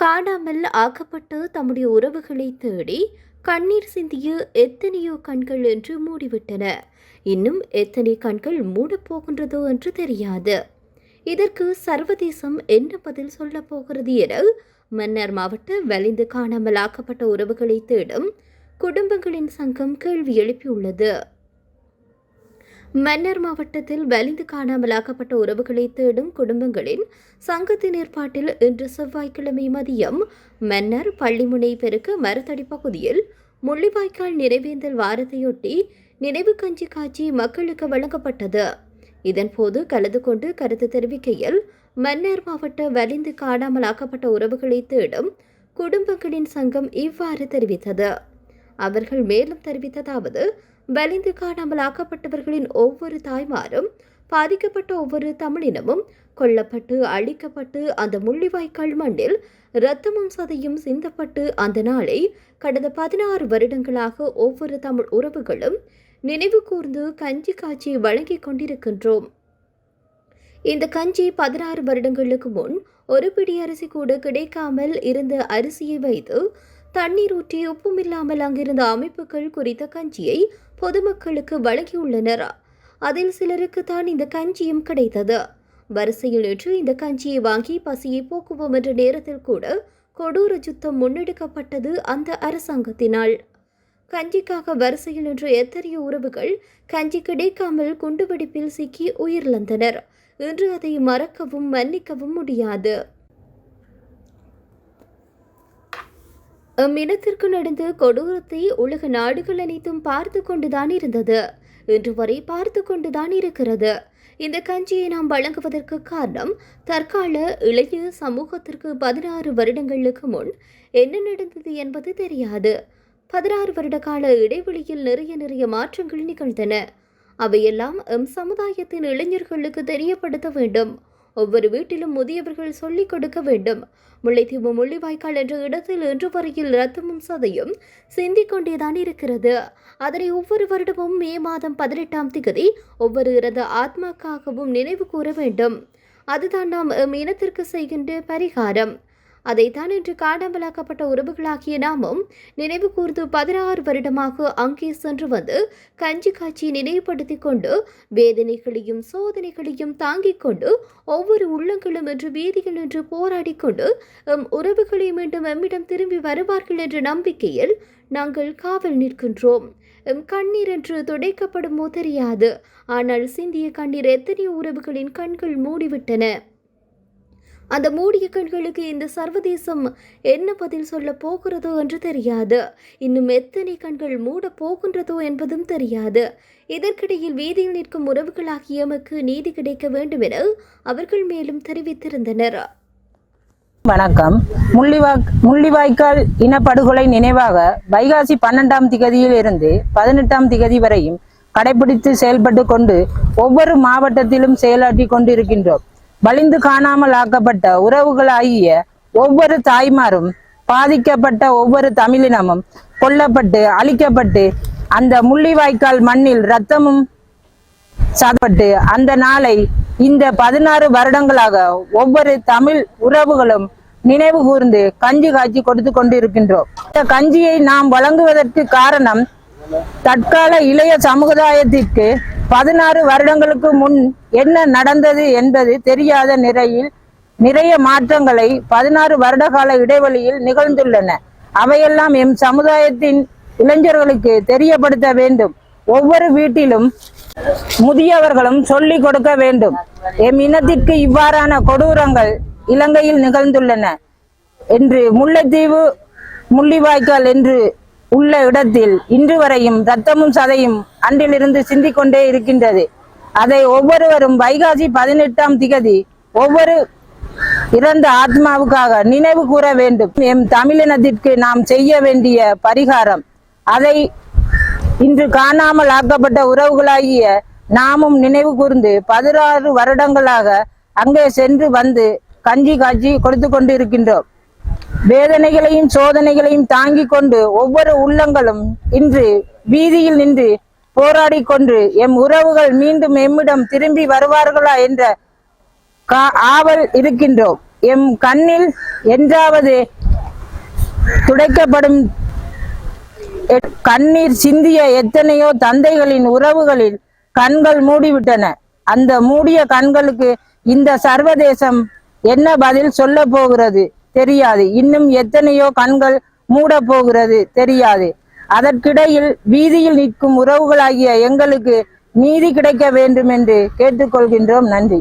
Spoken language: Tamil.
காணாமல் ஆக்கப்பட்டு தம்முடைய உறவுகளை தேடி கண்ணீர் சிந்திய எத்தனையோ கண்கள் என்று மூடிவிட்டன. இன்னும் எத்தனை கண்கள் மூடப்போகின்றதோ என்று தெரியாது. இதற்கு சர்வதேசம் என்ன பதில் சொல்லப் போகிறது என மன்னார் மாவட்ட வலிந்து காணாமல் ஆக்கப்பட்ட உறவுகளை தேடும் குடும்பங்களின் சங்கம் கேள்வி எழுப்பியுள்ளது. மன்னார் மாவட்டத்தில் வலிந்து காணாமலாக்கப்பட்ட உறவுகளை தேடும் குடும்பங்களின் சங்கத்தின் ஏற்பாட்டில் இன்று செவ்வாய்க்கிழமை மதியம் மன்னார் பள்ளிமுனை பெருக்க மரத்தடி பகுதியில் முள்ளிவாய்க்கால் நினைவேந்தல் வாரத்தையொட்டி நினைவு கஞ்சி காட்சி மக்களுக்கு வழங்கப்பட்டது. இதன்போது கலந்து கொண்டு கருத்து தெரிவிக்கையில் மன்னார் மாவட்ட வலிந்து காணாமலாக்கப்பட்ட உறவுகளை தேடும் குடும்பங்களின் சங்கம் இவ்வாறு தெரிவித்தது. அவர்கள் மேலும் தெரிவித்ததாவது: வலிந்து காணாமல் ஆக்கப்பட்டவர்களின் ஒவ்வொரு தாய்மாரும் பாதிக்கப்பட்ட ஒவ்வொரு தமிழினமும் கொல்லப்பட்டு அழிக்கப்பட்டு அந்த முள்ளிவாய்க்கால் மண்ணில் இரத்தமும் சதையும் சிந்தப்பட்டு அந்த நாளை கடந்த 16 வருடங்களாக ஒவ்வொரு தமிழ் உறவுகளும் நினைவு கூர்ந்து கஞ்சி காட்சி வழங்கிக் கொண்டிருக்கின்றோம். இந்த கஞ்சி 16 வருடங்களுக்கு முன் ஒரு பிடி அரிசி கூட கிடைக்காமல் இருந்த அரிசியை வைத்து தண்ணீர் ஊற்றி உப்புமில்லாமல் அங்கிருந்த அமைப்புகள் குறித்த கஞ்சியை பொதுமக்களுக்கு வழங்கியுள்ளனர். அதில் சிலருக்கு தான் இந்த கஞ்சியும் கிடைத்தது. வரிசையில் நின்று இந்த கஞ்சியை வாங்கி பசியை போக்குவோம் என்ற நேரத்தில் கூட கொடூர யுத்தம் முன்னெடுக்கப்பட்டது அந்த அரசாங்கத்தினால். கஞ்சிக்காக வரிசையில் நின்ற எத்தனையோ உறவுகள் கஞ்சி கிடைக்காமல் குண்டுவெடிப்பில் சிக்கி உயிரிழந்தனர். இன்று அதை மறக்கவும் மன்னிக்கவும் முடியாது. இனத்திற்கு நடந்த கொடூரத்தை உலக நாடுகள் அனைத்தும் பார்த்து கொண்டுதான் இருந்தது. இன்று வரை பார்த்து கொண்டுதான் இருக்கிறது. இந்த கஞ்சியை நாம் வழங்குவதற்கு காரணம் தற்கால இளைய சமூகத்திற்கு 16 வருடங்களுக்கு முன் என்ன நடந்தது என்பது தெரியாது. 16 வருட கால இடைவெளியில் நிறைய மாற்றங்கள் நிகழ்ந்தன. அவையெல்லாம் சமுதாயத்தின் இளைஞர்களுக்கு தெரியப்படுத்த வேண்டும். ஒவ்வொரு வீட்டிலும் முதியவர்கள் சொல்லிக் கொடுக்க வேண்டும். முல்லைத்தீவு முள்ளிவாய்க்கால் என்ற இடத்தில் இன்று வரையில் இரத்தமும் சதையும் சிந்திக் கொண்டேதான் இருக்கிறது. அதனை ஒவ்வொரு வருடமும் மே மாதம் 18ஆம் தேதி ஒவ்வொரு இறந்த ஆத்மாக்காகவும் நினைவு கூற வேண்டும். அதுதான் நாம் இனத்திற்கு செய்கின்ற பரிகாரம். அதைத்தான் இன்று காணாமலாக்கப்பட்ட உறவுகளாகிய நாமும் நினைவு கூர்ந்து 16 வருடமாக அங்கே சென்று வந்து கஞ்சி காட்சி நினைவுபடுத்திக் கொண்டு வேதனைகளையும் சோதனைகளையும் தாங்கிக் கொண்டு ஒவ்வொரு உள்ளங்களும் என்று வீதிகள் என்று போராடி கொண்டு உறவுகளை மீண்டும் எம்மிடம் திரும்பி வருவார்கள் என்ற நம்பிக்கையில் நாங்கள் காவல் நிற்கின்றோம். கண்ணீர் என்று துடைக்கப்படுமோ தெரியாது. ஆனால் சிந்திய கண்ணீர் எத்தனையோ உறவுகளின் கண்கள் மூடிவிட்டன. அந்த மூடிய கண்களுக்கு இந்த சர்வதேசம் என்ன பதில் சொல்ல போகிறதோ என்று தெரியாது. இன்னும் எத்தனை கண்கள் மூட போகின்றதோ என்பதும் தெரியாது. இதற்கிடையில் வீதியில் நிற்கும் உறவுகளாகிய எமக்கு நீதி கிடைக்க வேண்டும் என அவர்கள் மேலும் தெரிவித்திருந்தனர். வணக்கம். முள்ளிவாய்க்கால் இனப்படுகொலை நினைவாக வைகாசி 12ஆம் திகதியில் இருந்து 18ஆம் திகதி வரையும் கடைபிடித்து செயல்பட்டு கொண்டு ஒவ்வொரு மாவட்டத்திலும் செயலாற்றி கொண்டிருக்கின்றோம். வலிந்து காணாமல் ஆக்கப்பட்ட உறவுகளாகிய ஒவ்வொரு தாய்மாரும் பாதிக்கப்பட்ட ஒவ்வொரு தமிழினமும் கொல்லப்பட்டு அழிக்கப்பட்டு அந்த முள்ளிவாய்க்கால் மண்ணில் இரத்தமும் சாதப்பட்டு அந்த நாளை இந்த 16 வருடங்களாக ஒவ்வொரு தமிழ் உறவுகளும் நினைவு கூர்ந்து கஞ்சி காட்சி கொடுத்து கொண்டிருக்கின்றோம். இந்த கஞ்சியை நாம் வழங்குவதற்கு காரணம் தற்கால இளைய சமுதாயத்திற்கு 16 வருடங்களுக்கு முன் என்ன நடந்தது என்பது தெரியாத நிலையில் நிறைய மாற்றங்களை 16 வருட கால இடைவெளியில் நிகழ்ந்துள்ளன. அவையெல்லாம் எம் சமுதாயத்தின் இளைஞர்களுக்கு தெரியப்படுத்த வேண்டும். ஒவ்வொரு வீட்டிலும் முதியவர்களும் சொல்லிக் கொடுக்க வேண்டும். எம் இனத்திற்கு இவ்வாறான கொடூரங்கள் இலங்கையில் நிகழ்ந்துள்ளன என்று முல்லைத்தீவு முள்ளிவாய்க்கால் என்று உள்ள இடத்தில் இன்று வரையும் இரத்தமும் சதையும் அன்றிலிருந்து சிந்திக் கொண்டே இருக்கின்றது. அதை ஒவ்வொருவரும் வைகாசி 18ஆம் திகதி ஒவ்வொரு இறந்த ஆத்மாவுக்காக நினைவு கூற வேண்டும். எம் தமிழினத்திற்கு நாம் செய்ய வேண்டிய பரிகாரம் அதை இன்று காணாமல் ஆக்கப்பட்ட உறவுகளாகிய நாமும் நினைவு கூர்ந்து 16 வருடங்களாக அங்கே சென்று வந்து கஞ்சி காட்சி கொடுத்து கொண்டு இருக்கின்றோம். வேதனைகளையும் சோதனைகளையும் தாங்கிக் கொண்டு ஒவ்வொரு உள்ளங்களும் இன்று வீதியில் நின்று போராடி கொண்டு எம் உறவுகள் மீண்டும் எம்மிடம் திரும்பி வருவார்களா என்ற ஆவல் இருக்கின்றோம். எம் கண்ணில் என்றாவது துடைக்கப்படும் கண்ணீர் சிந்திய எத்தனையோ தந்தைகளின் உறவுகளில் கண்கள் மூடிவிட்டன. அந்த மூடிய கண்களுக்கு இந்த சர்வதேசம் என்ன பதில் சொல்ல போகிறது தெரியாது. இன்னும் எத்தனையோ கண்கள் மூட போகிறது தெரியாது. அதற்கிடையில் வீதியில் நிற்கும் உறவுகளாகிய எங்களுக்கு நீதி கிடைக்க வேண்டும் என்று கேட்டுக்கொள்கின்றோம். நன்றி.